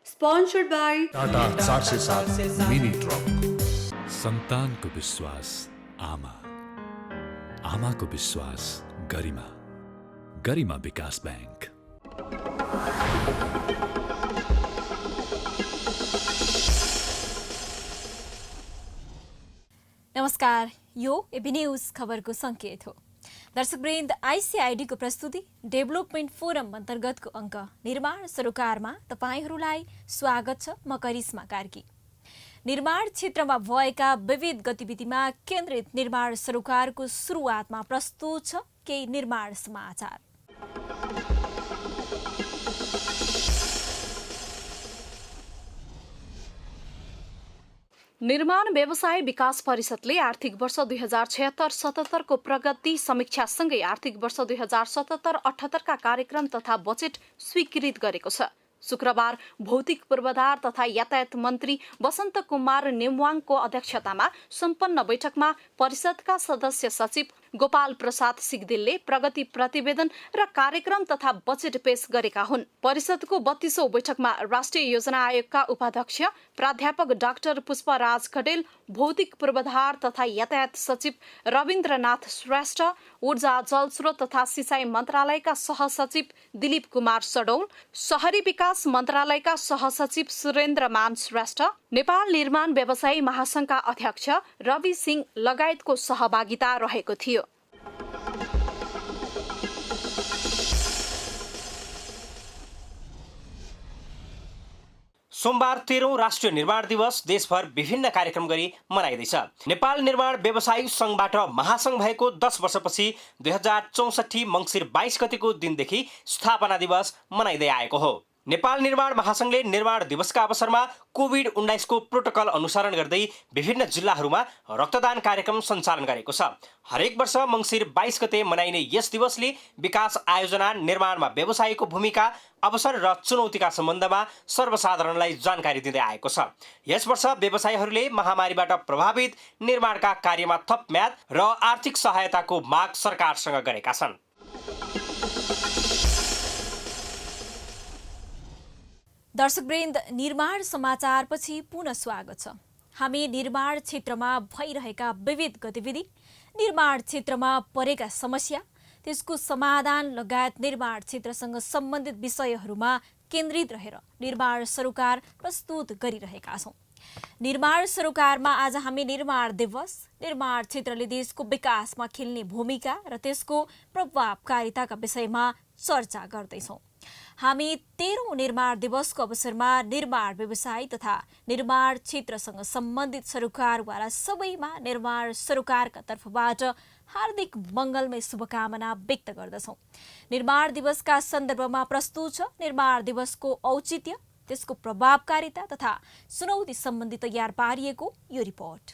Sponsored by Tata 407 mini truck. सन्तानको विश्वास आमा, आमाको विश्वास गरिमा, गरिमा विकास बैंक। नमस्कार, यो एबी न्यूज खबरको संकेत हो। दर्शकवृन्द, आईसीआईडी को प्रस्तुति डेभलपमेन्ट फोरम अन्तर्गतको अङ्क निर्माण सरोकारमा तपाईहरूलाई स्वागत छ। म करिश्मा कार्की। निर्माण क्षेत्रमा भएका विविध गतिविधिमा केन्द्रित निर्माण सरोकारको सुरुवातमा प्रस्तुत छ केही निर्माण समाचार। निर्माण व्यवसाय विकास परिषदले आर्थिक वर्ष 2076-77 को प्रगति समीक्षासँगै आर्थिक वर्ष 2077-78 का कार्यक्रम तथा बजेट स्वीकृत गरेको छ। शुक्रबार भौतिक पूर्वाधार तथा यातायात मन्त्री वसन्त कुमार नेमवाङको अध्यक्षतामा सम्पन्न बैठकमा परिषदका सदस्य सचिव गोपाल प्रसाद सिगदेलले प्रगति प्रतिवेदन र कार्यक्रम तथा बजेट पेश गरेका हुन्। परिषदको 32औं बैठकमा राष्ट्रिय योजना आयोगका उपाध्यक्ष प्राध्यापक डाक्टर पुष्पराज खडेल, भौतिक पूर्वाधार तथा यातायात सचिव रविन्द्रनाथ श्रेष्ठ, ऊर्जा जलस्रोत तथा सिंचाई मन्त्रालयका सहसचिव दिलीप कुमार सडौल, शहरी विकास मन्त्रालयका सहसचिव सुरेन्द्रमान श्रेष्ठ, नेपाल निर्माण व्यवसायी महासंघका अध्यक्ष रवि सिंह लगायतको सहभागिता रहेको थियो। सोमबार 13औं राष्ट्रिय निर्माण दिवस देशभर विभिन्न कार्यक्रम गरी मनाइँदैछ। नेपाल निर्माण व्यवसायी संघबाट महासंघ भएको 10 वर्षपछि 2064 मङ्सिर 22 गतेको दिनदेखि स्थापना दिवस मनाइँदै आएको हो। नेपाल निर्माण महासंघले निर्माण दिवसका अवसरमा कोभिड-19 को प्रोटोकल अनुसरण गर्दै विभिन्न जिल्लाहरूमा रक्तदान कार्यक्रम सञ्चालन गरेको छ। हरेक वर्ष मङ्सिर 22 गते मनाइने यस दिवसले विकास आयोजना, निर्माणमा व्यवसायीको भूमिका, अवसर र चुनौतीका सम्बन्धमा सर्वसाधारणलाई जानकारी दिँदै आएको छ। यस वर्ष व्यवसायीहरूले महामारीबाट प्रभावित निर्माणका कार्यमा थप म्याद र आर्थिक सहायताको माग सरकारसँग गरेका छन्। दर्शकवृन्द, निर्माण समाचारपछि पुनः स्वागत छ। हामी निर्माण क्षेत्रमा भइरहेका विविध गतिविधि, निर्माण क्षेत्रमा परेका समस्या, त्यसको समाधान लगायत निर्माण क्षेत्रसँग सम्बन्धित विषयहरूमा केन्द्रित रहेर निर्माण सरोकार प्रस्तुत गरिरहेका छौँ। निर्माण सरोकारमा आज हामी निर्माण दिवस, निर्माण क्षेत्रले देशको विकासमा खेल्ने भूमिका र त्यसको प्रभावकारिताका विषयमा चर्चा गर्दैछौँ। हामी 13औं निर्माण दिवसको अवसरमा निर्माण व्यवसाय तथा निर्माण क्षेत्रसँग सम्बन्धित सरोकारवाला सबैमा निर्माण सरोकारका तर्फबाट हार्दिक मङ्गलमय शुभकामना व्यक्त गर्दछौँ। निर्माण दिवसका सन्दर्भमा प्रस्तुत छ निर्माण दिवसको औचित्य, त्यसको प्रभावकारिता तथा चुनौती सम्बन्धी तयार पारिएको यो रिपोर्ट।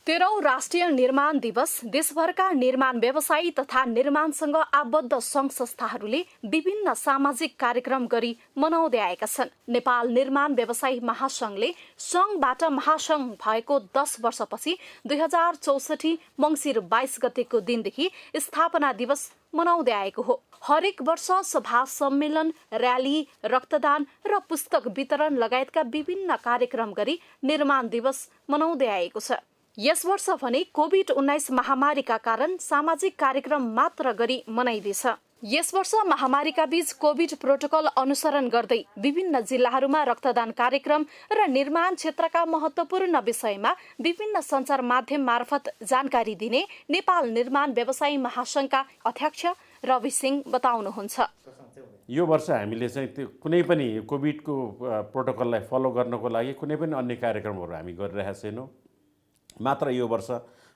तेह्रौं राष्ट्रिय निर्माण दिवस देशभरका निर्माण व्यवसायी तथा निर्माणसँग आबद्ध सङ्घ संस्थाहरूले विभिन्न सामाजिक कार्यक्रम गरी मनाउँदै आएका छन्। नेपाल निर्माण व्यवसायी महासंघले सङ्घबाट महासंघ भएको 10 वर्षपछि 2064 मङ्सिर 22 गतेको दिनदेखि स्थापना दिवस मनाउँदै आएको हो। हरेक वर्ष सभा सम्मेलन, र्याली, रक्तदान र पुस्तक वितरण लगायतका विभिन्न कार्यक्रम गरी निर्माण दिवस मनाउँदै आएको छ। यस वर्ष भने कोभिड-19 महामारीका कारण सामाजिक कार्यक्रम मात्र गरी मनाइँदैछ। यस वर्ष महामारीका बीच कोभिड प्रोटोकल अनुसरण गर्दै विभिन्न जिल्लाहरूमा रक्तदान कार्यक्रम र निर्माण क्षेत्रका महत्त्वपूर्ण विषयमा विभिन्न सञ्चार माध्यम मार्फत जानकारी दिने नेपाल निर्माण व्यवसायी महासंघका अध्यक्ष रवि सिंह बताउनुहुन्छ। यो वर्ष हामीले चाहिँ त्यो कुनै पनि कोभिडको प्रोटोकललाई फलो गर्नको लागि कुनै पनि अन्य कार्यक्रमहरू हामी गरिरहेका छैनौँ। मात्र यो वर्ष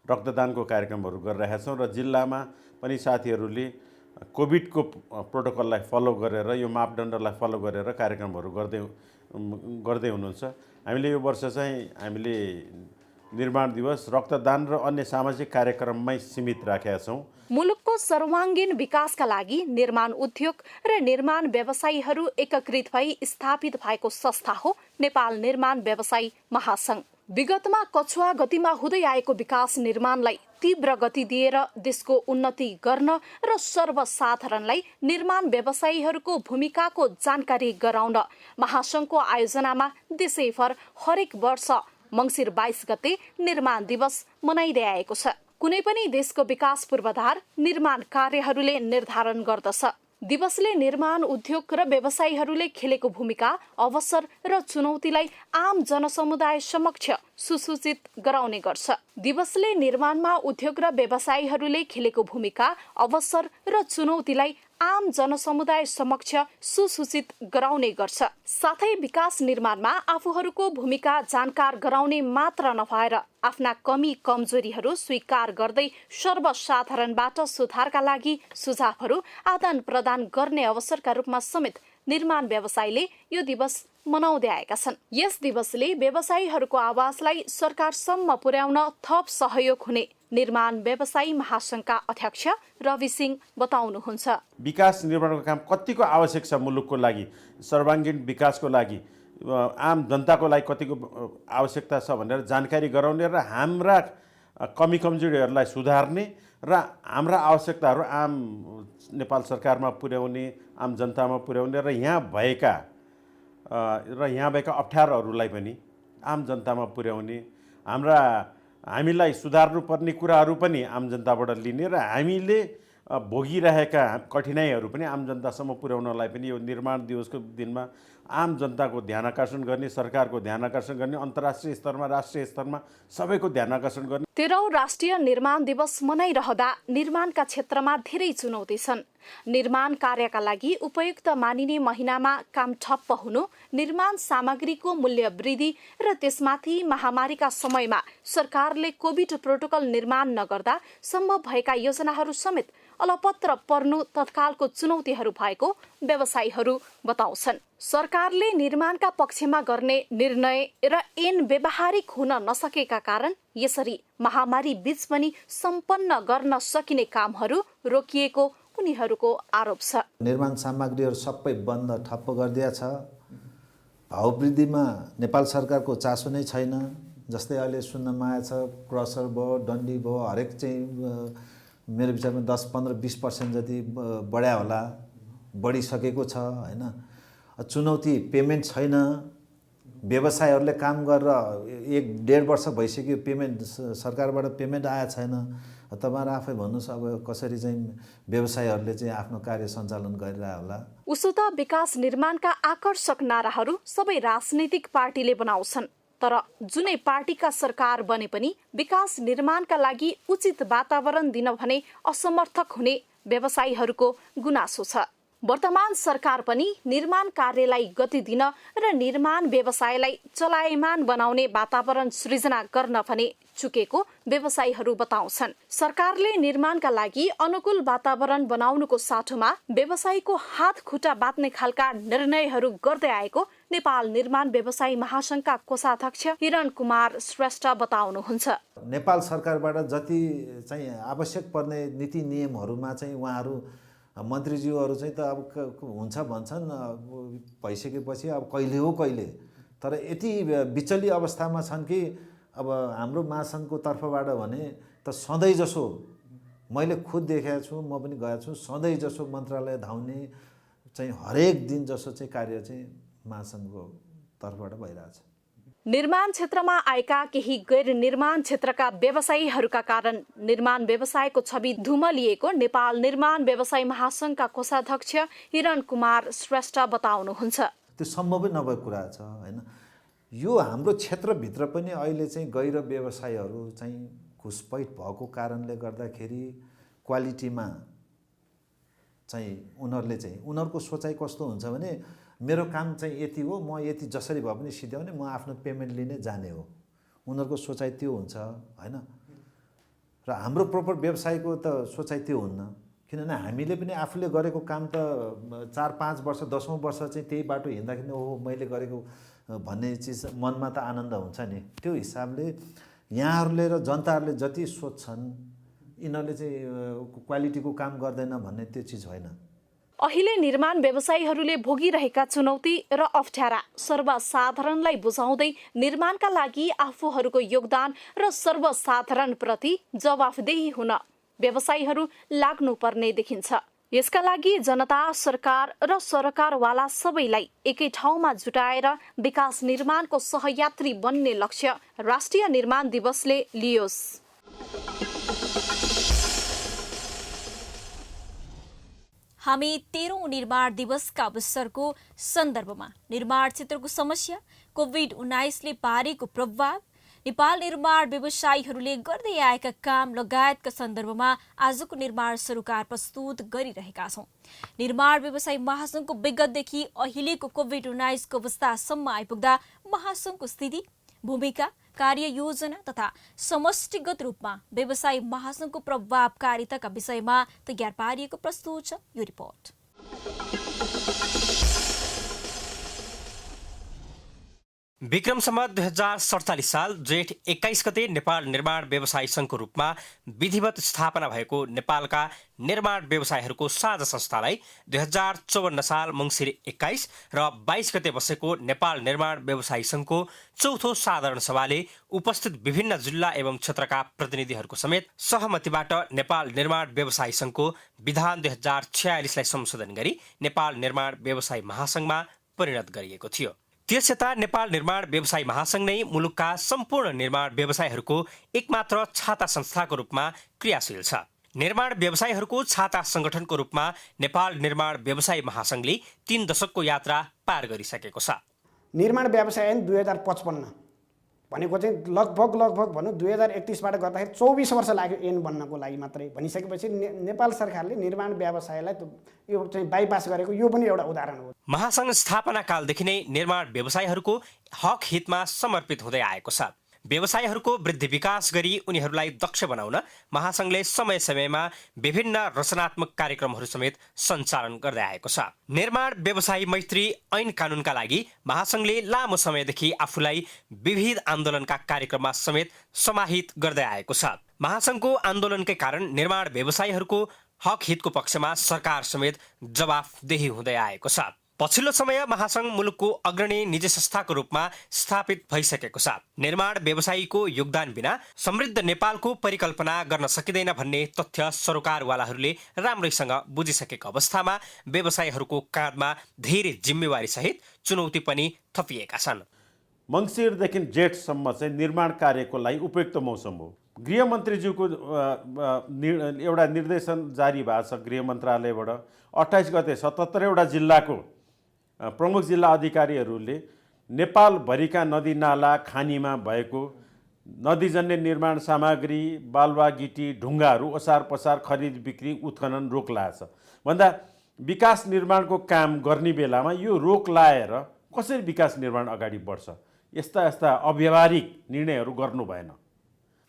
रक्तदानको कार्यक्रमहरू गरिरहेका छौँ र जिल्लामा पनि साथीहरूले कोभिडको प्रोटोकललाई फलो गरेर, यो मापदण्डलाई फलो गरेर कार्यक्रमहरू गर्दै हुनुहुन्छ। हामीले यो वर्ष चाहिँ हामीले निर्माण दिवस रक्तदान र अन्य सामाजिक कार्यक्रममै सीमित राखेका छौँ। मुलुकको सर्वाङ्गीण विकासका लागि निर्माण उद्योग र निर्माण व्यवसायीहरू एकीकृत भई स्थापित भएको संस्था हो नेपाल निर्माण व्यवसायी महासंघ। विगतमा कछुवा गतिमा हुँदै आएको विकास निर्माणलाई तीव्र गति दिएर देशको उन्नति गर्न र सर्वसाधारणलाई निर्माण व्यवसायीहरूको भूमिकाको जानकारी गराउन महासङ्घको आयोजनामा देशैभर हरेक वर्ष मङ्सिर 22 गते निर्माण दिवस मनाइँदै आएको छ। कुनै पनि देशको विकास पूर्वाधार निर्माण कार्यहरूले निर्धारण गर्दछ। दिवसले निर्माण उद्योग र व्यवसायीहरूले खेलेको भूमिका, अवसर र चुनौतीलाई आम जनसमुदाय समक्ष सुसूचित गराउने गर्छ। दिवसले निर्माणमा उद्योग र व्यवसायीहरूले खेलेको भूमिका, अवसर र चुनौतीलाई आम जनसमुदाय समक्ष सुसूचित गराउने गर्छ। साथै विकास निर्माणमा आफूहरूको भूमिका जानकार गराउने मात्र नभएर आफ्ना कमी कमजोरीहरू स्वीकार गर्दै सर्वसाधारणबाट सुधारका लागि सुझावहरू आदान प्रदान गर्ने अवसरका रूपमा समेत निर्माण व्यवसायीले यो दिवस मनाउँदै आएका छन्। यस दिवसले व्यवसायीहरूको आवाजलाई सरकारसम्म पुर्याउन थप सहयोग हुने निर्माण व्यवसायी महासङ्घका अध्यक्ष रवि सिंह बताउनुहुन्छ। विकास निर्माणको काम कतिको आवश्यक छ मुलुकको लागि, सर्वाङ्गीण विकासको लागि, आम जनताको लागि कतिको आवश्यकता छ भनेर जानकारी गराउने र हाम्रा कमी कमजोरीहरूलाई सुधार्ने र हाम्रा आवश्यकताहरू आम नेपाल सरकारमा पुर्याउने, आम जनतामा पुर्याउने र यहाँ भएका अप्ठ्यारोहरूलाई पनि आम जनतामा पुर्याउने, हामीलाई सुधार्नुपर्ने कुराहरू पनि आम जनताबाट लिने र हामीले भोगिरहेका कठिनाइहरू पनि आम जनतासम्म पुर्याउनलाई पनि यो निर्माण दिवसको दिनमा आम जनताको ध्यान आकर्षण गर्ने, सरकारको ध्यान आकर्षण गर्ने, अन्तर्राष्ट्रिय स्तरमा राष्ट्रिय स्तरमा सबैको ध्यान आकर्षण गर्ने। 13औं राष्ट्रिय निर्माण दिवस मनाइरहँदा निर्माणका क्षेत्रमा धेरै चुनौती छन्। निर्माण कार्यका लागि उपयुक्त मानिने महिनामा काम ठप्प हुनु, निर्माण सामग्रीको मूल्य वृद्धि र त्यसमाथि महामारीका समयमा सरकारले कोभिड प्रोटोकल निर्माण नगर्दा सम्भव भएका योजनाहरू समेत अलपत्र पर्नु तत्कालको चुनौतीहरू भएको व्यवसायीहरू बताउँछन्। सरकारले निर्माणका पक्षमा गर्ने निर्णय र ऐन व्यावहारिक हुन नसकेका कारण यसरी महामारी बीच पनि सम्पन्न गर्न सकिने कामहरू रोकिएको उनीहरूको आरोप छ। निर्माण सामग्रीहरू सबै बन्द ठप्प गरिदिया छ। भाव वृद्धिमा नेपाल सरकारको चासो नै छैन। जस्तै अहिले सुन्नमा आएछ क्रसर भयो, डन्डी भयो, हरेक चाहिँ मेरो विचारमा 10, 15, 20% जति बढ्या होला, बढिसकेको छ हैन। चुनौती पेमेन्ट छैन। व्यवसायहरूले काम गरेर 1-1.5 वर्ष भइसक्यो, पेमेन्ट सरकारबाट पेमेन्ट आएको छैन। तपाईहरु आफै भन्नुस् अब कसरी चाहिँ व्यवसायहरूले चाहिँ आफ्नो कार्य सञ्चालन गरिरह होला। उसो त विकास निर्माणका आकर्षक नाराहरू सबै राजनैतिक पार्टीले बनाउँछन्, तर जुनै पार्टीका सरकार बने पनि विकास निर्माणका लागि उचित वातावरण दिन भने असमर्थक हुने व्यवसायीहरूको गुनासो छ। वर्तमान सरकार पनि निर्माण कार्यलाई गति दिन र निर्माण व्यवसायलाई चलायमान बनाउने वातावरण सृजना गर्न भने चुकेको व्यवसायीहरू बताउँछन्। सरकारले निर्माणका लागि अनुकूल वातावरण बनाउनुको साटोमा व्यवसायीको हात खुट्टा बाँध्ने खालका निर्णयहरू गर्दै आएको नेपाल निर्माण व्यवसायी महासङ्घका कोषाध्यक्ष हिरण कुमार श्रेष्ठ बताउनुहुन्छ। नेपाल सरकारबाट जति चाहिँ आवश्यक पर्ने नीति नियमहरूमा चाहिँ उहाँहरू मन्त्रीज्यूहरू चाहिँ त अब हुन्छ भन्छन्, भइसकेपछि अब कहिले हो कहिले, तर यति बिचली अवस्थामा छन् कि अब हाम्रो महासङ्घको तर्फबाट भने त सधैँ जसो मैले खुद देखेको छु, म पनि गएको छु, सधैँ जसो मन्त्रालय धाउने चाहिँ हरेक दिन जसो चाहिँ कार्य चाहिँ महासङ्घको तर्फबाट भइरहेछ। निर्माण क्षेत्रमा आएका केही गैर निर्माण क्षेत्रका व्यवसायीहरूका कारण निर्माण व्यवसायको छवि धुमलिएको नेपाल निर्माण व्यवसायी महासङ्घका कोषाध्यक्ष हिरण कुमार श्रेष्ठ बताउनुहुन्छ। त्यो सम्भवै नभएको कुरा छ हैन। यो हाम्रो क्षेत्रभित्र पनि अहिले चाहिँ गैर व्यवसायीहरू चाहिँ घुसपैठ भएको कारणले गर्दाखेरि क्वालिटीमा चाहिँ उनीहरूको सोचाइ कस्तो हुन्छ भने मेरो काम चाहिँ यति हो, म यति जसरी भए पनि सिध्याउने, म आफ्नो पेमेन्ट लिने जाने हो। उनीहरूको सोचाइ त्यो हुन्छ हैन। र हाम्रो प्रोपर व्यवसायको त सोचाइ त्यो हुन्न, किनभने हामीले पनि आफूले गरेको काम त 4-5 वर्ष 10औं वर्ष चाहिँ त्यही बाटो हिँड्दाखेरि ओहो मैले गरेको भन्ने चिज मनमा त आनन्द हुन्छ नि। त्यो हिसाबले यहाँहरूले र जनताहरूले जति सोच्छन् यिनीहरूले चाहिँ क्वालिटीको काम गर्दैन भन्ने त्यो चिज होइन। अहिले निर्माण व्यवसायीहरूले भोगिरहेका चुनौती र अप्ठ्यारा सर्वसाधारणलाई बुझाउँदै निर्माणका लागि आफूहरूको योगदान र सर्वसाधारणप्रति जवाफदेही हुन व्यवसायीहरू लाग्नुपर्ने देखिन्छ। यसका लागि जनता, सरकार र सरकारवाला सबैलाई एकै ठाउँमा जुटाएर विकास निर्माणको सहयात्री बन्ने लक्ष्य राष्ट्रिय निर्माण दिवसले लियोस्। हामी 13औं निर्माण दिवसका अवसरको सन्दर्भमा निर्माण क्षेत्रको समस्या, कोभिड-19ले पारेको प्रभाव, नेपाल निर्माण व्यवसायीहरूले गर्दै आएका काम लगायतका सन्दर्भमा आजको निर्माण सरोकार प्रस्तुत गरिरहेका छौँ। निर्माण व्यवसायी महासङ्घको विगतदेखि अहिलेको कोभिड-19को अवस्थासम्म आइपुग्दा महासङ्घको स्थिति, भूमिका, कार्ययोजना तथा समष्टिगत रूपमा व्यवसायी महासङ्घको प्रभावकारिताका विषयमा तयार पारिएको प्रस्तुत छ यो रिपोर्ट। विक्रम सम्वत 2047 साल जेठ 21 गते नेपाल निर्माण व्यवसायी सङ्घको रूपमा विधिवत स्थापना भएको नेपालका निर्माण व्यवसायीहरूको साझा संस्थालाई 2054 साल मङ्सिर 21 र 22 गते बसेको नेपाल निर्माण व्यवसायी सङ्घको चौथो साधारण सभाले उपस्थित विभिन्न जिल्ला एवं क्षेत्रका प्रतिनिधिहरूको समेत सहमतिबाट नेपाल निर्माण व्यवसायी सङ्घको विधान 2046लाई संशोधन गरी नेपाल निर्माण व्यवसायी महासङ्घमा परिणत गरिएको थियो। त्यसयता नेपाल निर्माण व्यवसायी महासङ्घ नै मुलुकका सम्पूर्ण निर्माण व्यवसायीहरूको एकमात्र छाता संस्थाको रूपमा क्रियाशील छ। निर्माण व्यवसायीहरूको छाता संगठनको रूपमा नेपाल निर्माण व्यवसायी महासङ्घले 3 दशकको यात्रा पार गरिसकेको छ। निर्माण व्यवसाय ऐन 2055 भनेको चाहिँ लगभग भनौँ 2031बाट गर्दाखेरि 24 वर्ष लाग्यो ऐन बन्नको लागि मात्रै भनिसकेपछि नेपाल सरकारले निर्माण व्यवसायलाई यो चाहिँ बाइपास गरेको यो पनि एउटा उदाहरण हो। महासङ्घ स्थापना कालदेखि नै निर्माण व्यवसायीहरूको हक हितमा समर्पित हुँदै आएको छ। व्यवसायीहरूको वृद्धि विकास गरी उनीहरूलाई दक्ष बनाउन महासङ्घले समय समयमा विभिन्न रचनात्मक कार्यक्रमहरू समेत सञ्चालन गर्दै आएको छ। निर्माण व्यवसायी मैत्री ऐन कानुनका लागि महासङ्घले लामो समयदेखि आफूलाई विविध आन्दोलनका कार्यक्रममा समेत समाहित गर्दै आएको छ। महासङ्घको आन्दोलनकै कारण निर्माण व्यवसायीहरूको हक हितको पक्षमा सरकार समेत जवाफदेही हुँदै आएको छ। पछिल्लो समय महासङ्घ मुलुकको अग्रणी निजी संस्थाको रूपमा स्थापित भइसकेको छ। निर्माण व्यवसायीको योगदान बिना समृद्ध नेपालको परिकल्पना गर्न सकिँदैन भन्ने तथ्य सरोकारवालाहरूले राम्रैसँग बुझिसकेको अवस्थामा व्यवसायीहरूको काँधमा धेरै जिम्मेवारी सहित चुनौती पनि थपिएका छन्। मङ्सिरदेखि जेठसम्म चाहिँ निर्माण कार्यको लागि उपयुक्त मौसम हो। गृहमन्त्रीज्यूको एउटा निर्देशन जारी भएको छ गृह मन्त्रालयबाट। 28 गते 77वटा जिल्लाको प्रमुख जिल्ला अधिकारीहरूले नेपालभरिका नदी नाला खानीमा भएको नदीजन्य निर्माण सामग्री, बालुवा, गिटी, ढुङ्गाहरू ओसार पसार, खरिद बिक्री, उत्खनन रोक लाएछ भन्दा विकास निर्माणको काम गर्ने बेलामा यो रोक लाएर कसरी विकास निर्माण अगाडि बढ्छ, यस्ता अव्यावहारिक निर्णयहरू गर्नु भएन।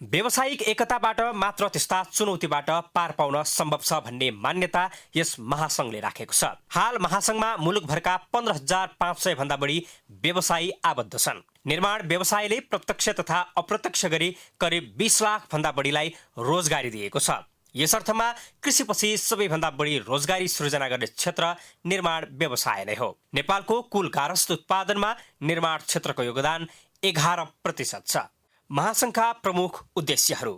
व्यावसायिक एकताबाट मात्र त्यस्ता चुनौतीबाट पार पाउन सम्भव छ भन्ने मान्यता यस महासङ्घले राखेको छ। हाल महासङ्घमा मुलुकभरका 15,500 भन्दा बढी व्यवसायी आबद्ध छन्। निर्माण व्यवसायले प्रत्यक्ष तथा अप्रत्यक्ष गरी करिब 20 लाख भन्दा बढीलाई रोजगारी दिएको छ। यस अर्थमा कृषिपछि सबैभन्दा बढी रोजगारी सृजना गर्ने क्षेत्र निर्माण व्यवसाय नै हो। नेपालको कुल गारस्थ उत्पादनमा निर्माण क्षेत्रको योगदान 11% छ। महासङ्घका प्रमुख उद्देश्यहरू: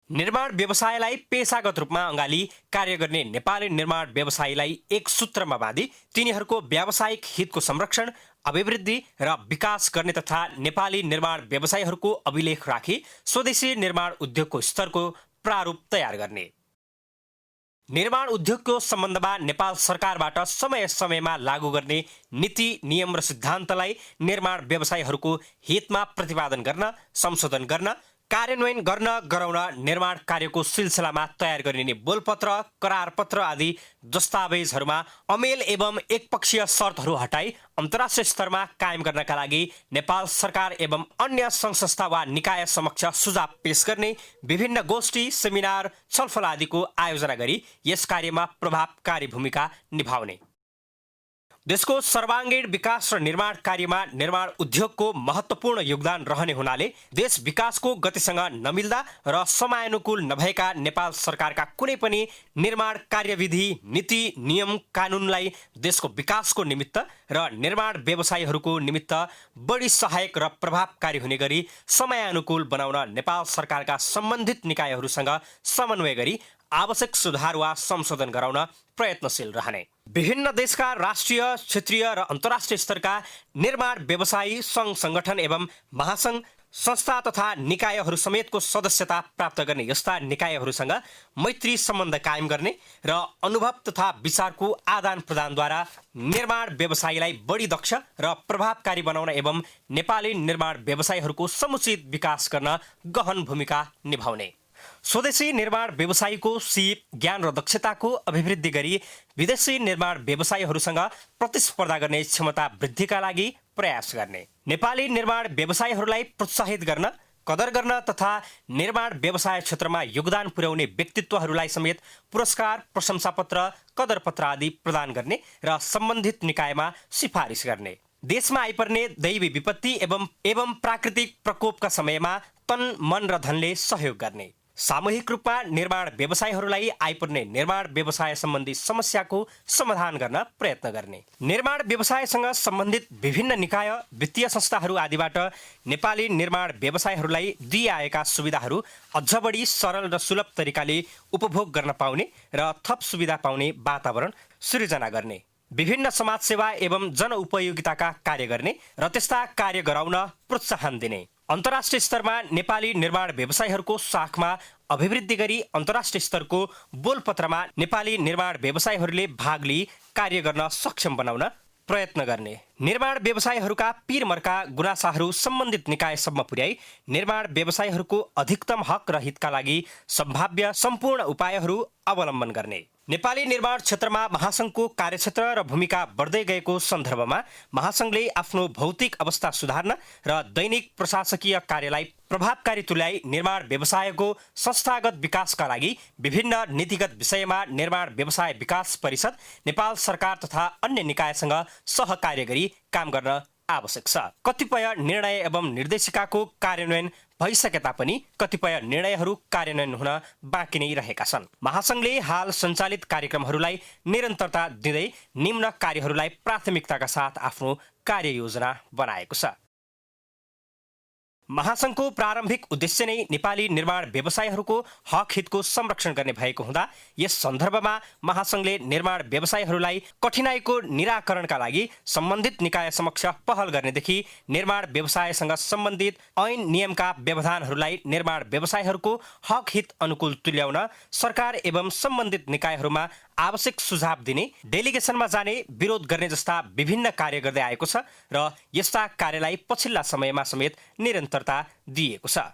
निर्माण व्यवसायलाई पेशागत रूपमा अँगाली कार्य गर्ने नेपाली निर्माण व्यवसायीलाई एक सूत्रमा बाँधी तिनीहरूको व्यावसायिक हितको संरक्षण, अभिवृद्धि र विकास गर्ने तथा नेपाली निर्माण व्यवसायीहरूको अभिलेख राखी स्वदेशी निर्माण उद्योगको स्तरको प्रारूप तयार गर्ने। निर्माण उद्योगको सम्बन्धमा नेपाल सरकारबाट समय समयमा लागू गर्ने नीति, नियम र सिद्धान्तलाई निर्माण व्यवसायीहरूको हितमा प्रतिपादन गर्न, संशोधन गर्न, कार्यान्वयन गर्न, गराउन निर्माण कार्यको सिलसिलामा तयार गरिने बोलपत्र, करारपत्र आदि दस्तावेजहरूमा अमेल एवं एकपक्षीय शर्तहरू हटाई अन्तर्राष्ट्रिय स्तरमा कायम गर्नका लागि नेपाल सरकार एवं अन्य सङ्घ संस्था वा निकाय समक्ष सुझाव पेश गर्ने, विभिन्न गोष्ठी, सेमिनार, छलफल आदिको आयोजना गरी यस कार्यमा प्रभावकारी भूमिका निभाउने। देशको सर्वाङ्गीण विकास र निर्माण कार्यमा निर्माण उद्योगको महत्त्वपूर्ण योगदान रहने हुनाले देश विकासको गतिसँग नमिल्दा र समयानुकूल नभएका नेपाल सरकारका कुनै पनि निर्माण कार्यविधि, नीति, नियम, कानुनलाई देशको विकासको निमित्त र निर्माण व्यवसायीहरूको निमित्त बढी सहायक र प्रभावकारी हुने गरी समयानुकूल बनाउन नेपाल सरकारका सम्बन्धित निकायहरूसँग समन्वय गरी आवश्यक सुधार वा संशोधन गराउन प्रयत्नशील रहने। विभिन्न देशका राष्ट्रिय, क्षेत्रीय र अन्तर्राष्ट्रिय स्तरका निर्माण व्यवसायी सङ्घ संगठन एवं महासङ्घ संस्था तथा निकायहरू समेतको सदस्यता प्राप्त गर्ने यस्ता निकायहरूसँग मैत्री सम्बन्ध कायम गर्ने र अनुभव तथा विचारको आदान प्रदानद्वारा निर्माण व्यवसायीलाई बढी दक्ष र प्रभावकारी बनाउन एवं नेपाली निर्माण व्यवसायीहरूको समुचित विकास गर्न गहन भूमिका निभाउने। स्वदेशी निर्माण व्यवसायीको सिप, ज्ञान र दक्षताको अभिवृद्धि गरी विदेशी निर्माण व्यवसायीहरूसँग प्रतिस्पर्धा गर्ने क्षमता वृद्धिका लागि प्रयास गर्ने। नेपाली निर्माण व्यवसायीहरूलाई प्रोत्साहित गर्न, कदर गर्न तथा निर्माण व्यवसाय क्षेत्रमा योगदान पुर्याउने व्यक्तित्वहरूलाई समेत पुरस्कार, प्रशंसापत्र, कदरपत्र आदि प्रदान गर्ने र सम्बन्धित निकायमा सिफारिस गर्ने। देशमा आइपर्ने दैवी विपत्ति एवं प्राकृतिक प्रकोपका समयमा तन, मन र धनले सहयोग गर्ने। सामूहिक रूपमा निर्माण व्यवसायीहरूलाई आइपर्ने निर्माण व्यवसाय सम्बन्धी समस्याको समाधान गर्न प्रयत्न गर्ने। निर्माण व्यवसायसँग सम्बन्धित विभिन्न निकाय, वित्तीय संस्थाहरू आदिबाट नेपाली निर्माण व्यवसायीहरूलाई दिइआएका सुविधाहरू अझ बढी सरल र सुलभ तरिकाले उपभोग गर्न पाउने र थप सुविधा पाउने वातावरण सृजना गर्ने। विभिन्न समाजसेवा एवं जनउपयोगिताका कार्य गर्ने र त्यस्ता कार्य गराउन प्रोत्साहन दिने। अन्तर्राष्ट्रिय स्तरमा नेपाली निर्माण व्यवसायीहरूको साखमा अभिवृद्धि गरी अन्तर्राष्ट्रिय स्तरको बोलपत्रमा नेपाली निर्माण व्यवसायीहरूले भाग लिई कार्य गर्न सक्षम बनाउन प्रयत्न गर्ने। निर्माण व्यवसायीहरूका पीरमर्का गुनासाहरू सम्बन्धित निकायसम्म पुर्याई निर्माण व्यवसायीहरूको अधिकतम हक र हितका लागि सम्भाव्य सम्पूर्ण उपायहरू अवलम्बन गर्ने। नेपाली निर्माण क्षेत्रमा महासङ्घको कार्यक्षेत्र र भूमिका बढ्दै गएको सन्दर्भमा महासङ्घले आफ्नो भौतिक अवस्था सुधार्न र दैनिक प्रशासकीय कार्यलाई प्रभावकारी तुल्याई निर्माण व्यवसायको संस्थागत विकासका लागि विभिन्न नीतिगत विषयमा निर्माण व्यवसाय विकास परिषद, नेपाल सरकार तथा अन्य निकायसँग सहकार्य गरी काम गर्न आवश्यक छ। कतिपय निर्णय एवं निर्देशिकाको कार्यान्वयन भइसके तापनि कतिपय निर्णयहरू कार्यान्वयन हुन बाँकी नै रहेका छन्। महासङ्घले हाल सञ्चालित कार्यक्रमहरूलाई निरन्तरता दिँदै निम्न कार्यहरूलाई प्राथमिकताका साथ आफ्नो कार्ययोजना बनाएको छ। महासङ्घको प्रारम्भिक उद्देश्य नै नेपाली निर्माण व्यवसायीहरूको हक हितको संरक्षण गर्ने भएको हुँदा यस सन्दर्भमा महासङ्घले निर्माण व्यवसायीहरूलाई कठिनाइको निराकरणका लागि सम्बन्धित निकाय समक्ष पहल गर्नेदेखि निर्माण व्यवसायसँग सम्बन्धित ऐन नियमका व्यवधानहरूलाई निर्माण व्यवसायीहरूको हक हित अनुकूल तुल्याउन सरकार एवं सम्बन्धित निकायहरूमा आवश्यक सुझाव दिने, डेलिगेसनमा जाने, विरोध गर्ने जस्ता विभिन्न कार्य गर्दै आएको छ र यस्ता कार्यलाई पछिल्ला समयमा समेत निरन्तरता दिएको छ।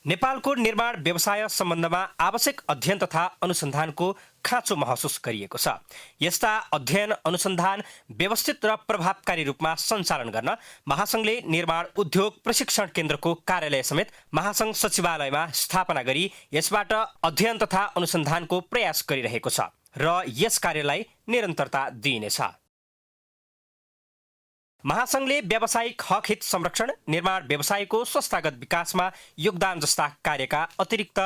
नेपालको निर्माण व्यवसाय सम्बन्धमा आवश्यक अध्ययन तथा अनुसन्धानको खाँचो महसुस गरिएको छ। यस्ता अध्ययन अनुसन्धान व्यवस्थित र प्रभावकारी रूपमा सञ्चालन गर्न महासङ्घले निर्माण उद्योग प्रशिक्षण केन्द्रको कार्यालय समेत महासङ्घ सचिवालयमा स्थापना गरी यसबाट अध्ययन तथा अनुसन्धानको प्रयास गरिरहेको छ र यस कार्यलाई निरन्तरता दिइनेछ। महासङ्घले व्यावसायिक हक हित संरक्षण, निर्माण व्यवसायको संस्थागत विकासमा योगदान जस्ता कार्यका अतिरिक्त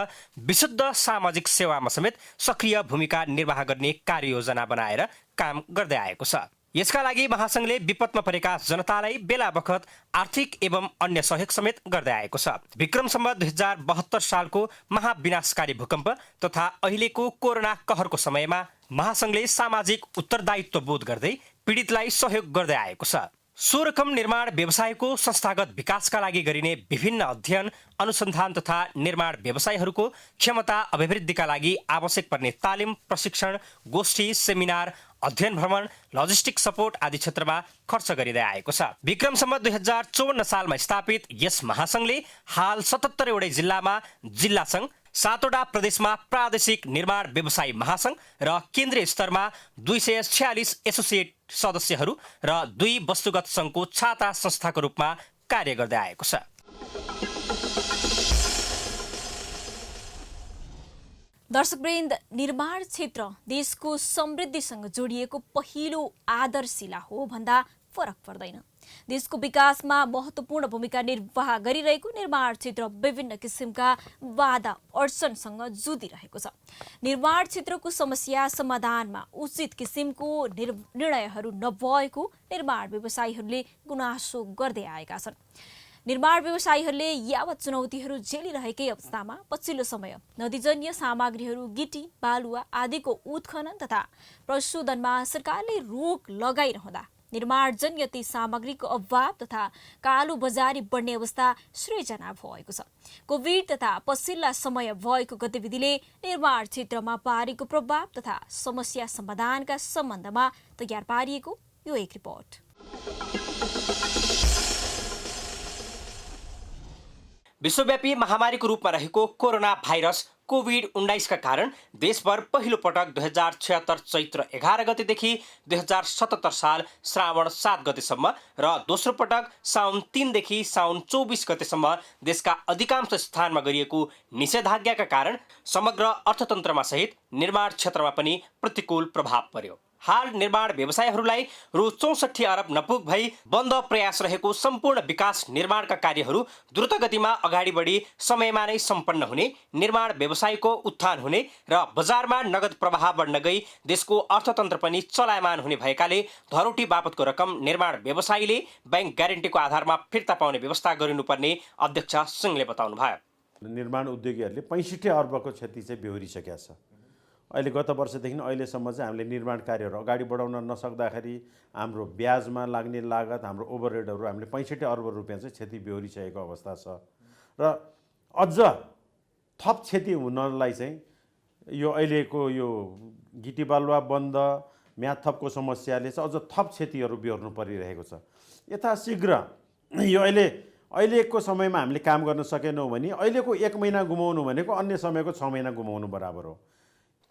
विशुद्ध सामाजिक सेवामा समेत सक्रिय भूमिका निर्वाह गर्ने कार्ययोजना बनाएर काम गर्दै आएको छ। यसका लागि महासङ्घले विपदमा परेका जनतालाई बेला बखत आर्थिक एवं अन्य सहयोग समेत गर्दै आएको छ। विक्रम सम्वत 2072 सालको महाविनाशकारी भूकम्प तथा अहिलेको कोरोना कहरको समयमा महासङ्घले सामाजिक उत्तरदायित्व बोध गर्दै पीडितलाई सहयोग गर्दै आएको छ। सो रकम निर्माण व्यवसायको संस्थागत विकासका लागि गरिने विभिन्न अध्ययन, अनुसन्धान तथा निर्माण व्यवसायीहरूको क्षमता अभिवृद्धिका लागि आवश्यक पर्ने तालिम, प्रशिक्षण, गोष्ठी, सेमिनार, अध्ययन भ्रमण, लजिस्टिक सपोर्ट आदि क्षेत्रमा खर्च गरिँदै आएको छ। विक्रम सम्वत 2054 सालमा स्थापित यस महासङ्घले हाल 77 वटै जिल्लामा जिल्ला सङ्घ, 7 वटा प्रदेशमा प्रादेशिक निर्माण व्यवसायी महासङ्घ र केन्द्रीय स्तरमा 246 एसोसिएट सदस्यहरू र 2 वस्तुगत सङ्घको छाता संस्थाको रूपमा कार्य गर्दै आएको छ। दर्शकवृन्द, निर्माण क्षेत्र देशको समृद्धिसँग जोडिएको पहिलो आधारशिला हो भन्दा फरक पर्दैन। देशको विकासमा महत्त्वपूर्ण भूमिका निर्वाह गरिरहेको निर्माण क्षेत्र विभिन्न किसिमका बाधा अडचनसँग जुधिरहेको छ। निर्माण क्षेत्रको समस्या समाधानमा उचित किसिमको निर्णयहरू नभएको निर्माण व्यवसायीहरूले गुनासो गर्दै आएका छन्। निर्माण व्यवसायीहरूले यावत चुनौतीहरू झेलिरहेकै अवस्थामा पछिल्लो समय नदीजन्य सामग्रीहरू गिटी, बालुवा आदिको उत्खनन तथा प्रशोधनमा सरकारले रोक लगाइरहँदा निर्माणजन्य ती सामग्रीको अभाव तथा कालो बजारी बढ्ने अवस्था सृजना भएको छ। कोभिड तथा पछिल्ला समय भएको गतिविधिले निर्माण क्षेत्रमा पारेको प्रभाव तथा समस्या समाधानका सम्बन्धमा तयार पारिएको यो एक रिपोर्ट। विश्वव्यापी महामारीको रूपमा रहेको कोरोना भाइरस कोभिड-19 का कारण देशभर पहिलो पटक 2076 चैत्र 11 गतेदेखि 2077 साल श्रावण 7 गतेसम्म र दोस्रो पटक साउन 3 देखि साउन 24 गतेसम्म देशका अधिकांश स्थानमा गरिएको निषेधाज्ञाका कारण समग्र अर्थतन्त्रमा सहित निर्माण क्षेत्रमा पनि प्रतिकूल प्रभाव पर्यो। हाल निर्माण व्यवसायहरूलाई रु 64 अरब नपुग भई बन्द प्रयास रहेको सम्पूर्ण विकास निर्माणका कार्यहरू द्रुत गतिमा अगाडि बढी समयमा नै सम्पन्न हुने, निर्माण व्यवसायको उत्थान हुने र बजारमा नगद प्रवाह बढ्न गई देशको अर्थतन्त्र पनि चलायमान हुने भएकाले धरोटी बापतको रकम निर्माण व्यवसायीले बैंक ग्यारेन्टीको आधारमा फिर्ता पाउने व्यवस्था गरिनुपर्ने अध्यक्ष सिंहले बताउनुभयो। निर्माण उद्योगीहरूले 65 अर्बको क्षति चाहिँ बेहोरिसकेका छ। अहिले गत वर्षदेखि अहिलेसम्म चाहिँ हामीले निर्माण कार्यहरू अगाडि बढाउन नसक्दाखेरि हाम्रो ब्याजमा लाग्ने लागत, हाम्रो ओभरहेडहरू हामीले 65 अर्ब रुपियाँ चाहिँ क्षति बेहोरिसकेको अवस्था छ र अझ थप क्षति हुनलाई चाहिँ यो अहिलेको यो गिटी बालुवा बन्द, म्याद थपको समस्याले चाहिँ अझ थप क्षतिहरू बेहोर्नु परिरहेको छ। यथाशीघ्र यो अहिलेको समयमा हामीले काम गर्न सकेनौँ भने अहिलेको 1 महिना गुमाउनु भनेको अन्य समयको 6 महिना गुमाउनु बराबर हो।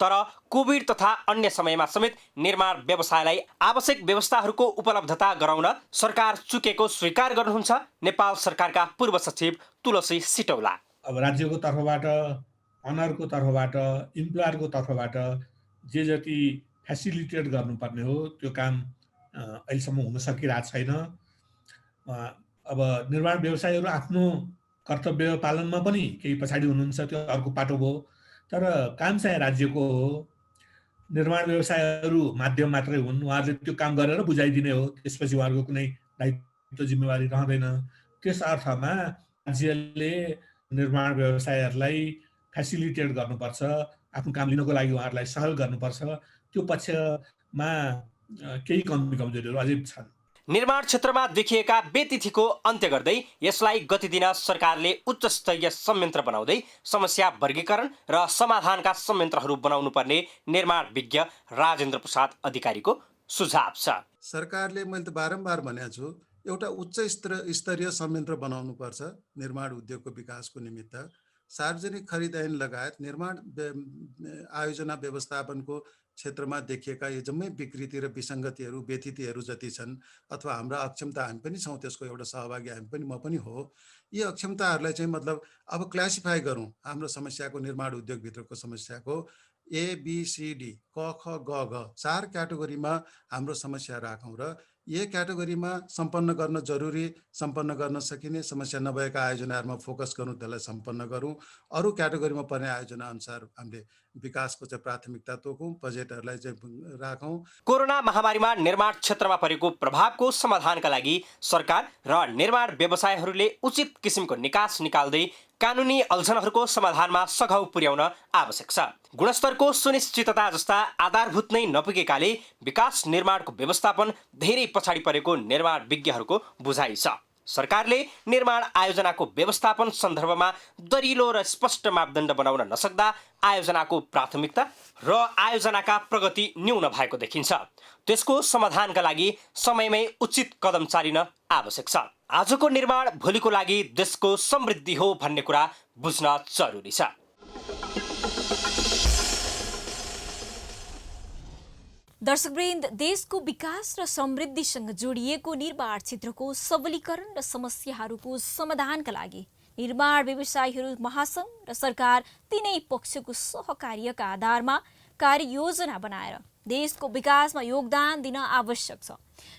तर कोभिड तथा अन्य समयमा समेत निर्माण व्यवसायलाई आवश्यक व्यवस्थाहरूको उपलब्धता गराउन सरकार चुकेको स्वीकार गर्नुहुन्छ नेपाल सरकारका पूर्व सचिव तुलसी सिटौला। अब राज्यको तर्फबाट, अनरको तर्फबाट, इम्प्लोयरको तर्फबाट जे जति फेसिलिटेट गर्नुपर्ने हो त्यो काम अहिलेसम्म हुन सकिरहेको छैन। अब निर्माण व्यवसायीहरू आफ्नो कर्तव्य पालनमा पनि केही पछाडि हुनुहुन्छ, त्यो अर्को पाटो भयो। तर काम चाहिँ राज्यको हो। निर्माण व्यवसायहरू माध्यम मात्रै हुन्, उहाँहरूले त्यो काम गरेर बुझाइदिने हो, त्यसपछि उहाँहरूको कुनै दायित्व जिम्मेवारी रहँदैन। त्यस अर्थमा राज्यले निर्माण व्यवसायहरूलाई फेसिलिटेट गर्नुपर्छ, आफ्नो काम लिनको लागि उहाँहरूलाई सहयोग गर्नुपर्छ। त्यो पक्षमा केही कमी कमजोरीहरू अझै छन्। निर्माण क्षेत्रमा देखिएका बेतिथिको अन्त्य गर्दै यसलाई गति दिन सरकारले उच्च स्तरीय संयन्त्र बनाउँदै समस्या वर्गीकरण र समाधानका संयन्त्रहरू बनाउनु पर्ने निर्माण विज्ञ राजेन्द्र प्रसाद अधिकारीको सुझाव छ। सरकारले मैले त बारम्बार भनेको छु, एउटा उच्च स्तरीय संयन्त्र बनाउनु पर्छ निर्माण उद्योगको विकासको निमित्त। सार्वजनिक खरिद ऐन लगायत निर्माण आयोजना व्यवस्थापनको क्षेत्रमा देखिएका यो जम्मै विकृति र विसङ्गतिहरू, व्यथितिहरू जति छन् अथवा हाम्रा अक्षमता, हामी पनि छौँ त्यसको एउटा सहभागी, हामी पनि, म पनि हो। यी अक्षमताहरूलाई चाहिँ मतलब अब क्लासिफाई गरौँ हाम्रो समस्याको, निर्माण उद्योगभित्रको समस्याको ABCD क ख ग घ 4 क्याटेगोरीमा हाम्रो समस्या राखौँ र यही क्याटेगोरीमा सम्पन्न गर्न जरुरी, सम्पन्न गर्न सकिने, समस्या नभएका आयोजनाहरूमा फोकस गरौँ, त्यसलाई सम्पन्न गरौँ। अरू क्याटेगोरीमा पर्ने आयोजना अनुसार हामीले विकासको चाहिँ प्राथमिकता तोकौँ, बजेटहरूलाई चाहिँ राखौँ। कोरोना महामारीमा निर्माण क्षेत्रमा परेको प्रभावको समाधानका लागि सरकार र निर्माण व्यवसायहरूले उचित किसिमको निकास निकाल्दै कानुनी अल्झनहरूको समाधानमा सघाउ पुर्याउन आवश्यक छ। गुणस्तरको सुनिश्चितता जस्ता आधारभूत नै नपुगेकाले विकास निर्माणको व्यवस्थापन धेरै पछाडि परेको निर्माण विज्ञहरूको बुझाइ छ। सरकारले निर्माण आयोजनाको व्यवस्थापन सन्दर्भमा दरिलो र स्पष्ट मापदण्ड बनाउन नसक्दा आयोजनाको प्राथमिकता र आयोजनाका प्रगति न्यून भएको देखिन्छ। त्यसको समाधानका लागि समयमै उचित कदम चालिन आवश्यक छ। आजको निर्माण भोलिको लागि देशको समृद्धि हो भन्ने कुरा बुझ्न जरुरी छ। दर्शकवृन्द, देशको विकास र समृद्धिसँग जोडिएको निर्माण क्षेत्रको सबलीकरण र समस्याहरूको समाधानका लागि निर्माण व्यवसायीहरू महासङ्घ र सरकार तीनै पक्षको सहकार्यका आधारमा कार्ययोजना बनाएर देशको विकासमा योगदान दिन आवश्यक छ।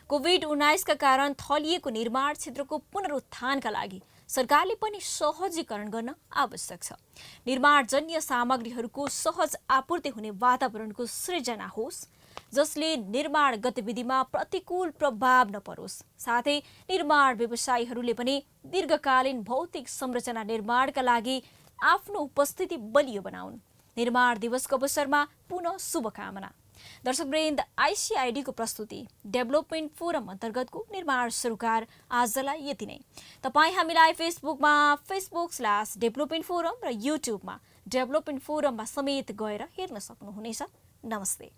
कोभिड-19 का कारण थलिएको निर्माण क्षेत्रको पुनरुत्थानका लागि सरकारले पनि सहजीकरण गर्न आवश्यक छ। निर्माणजन्य सामग्रीहरूको सहज आपूर्ति हुने वातावरणको सृजना होस् जसले निर्माण गतिविधिमा प्रतिकूल प्रभाव नपरोस्, साथै निर्माण व्यवसायीहरूले पनि दीर्घकालीन भौतिक संरचना निर्माणका लागि आफ्नो उपस्थिति बलियो बनाउन्। निर्माण दिवसको अवसरमा पुनः शुभकामना। दर्शकवृन्द, आइसिआइडीको प्रस्तुति डेभलपमेन्ट फोरम अन्तर्गतको निर्माण सरोकार आजलाई यति नै। तपाईँ हामीलाई फेसबुकमा facebook/डेभलपमेन्ट फोरम र युट्युबमा डेभलपमेन्ट फोरममा समेत गएर हेर्न सक्नुहुनेछ। नमस्ते।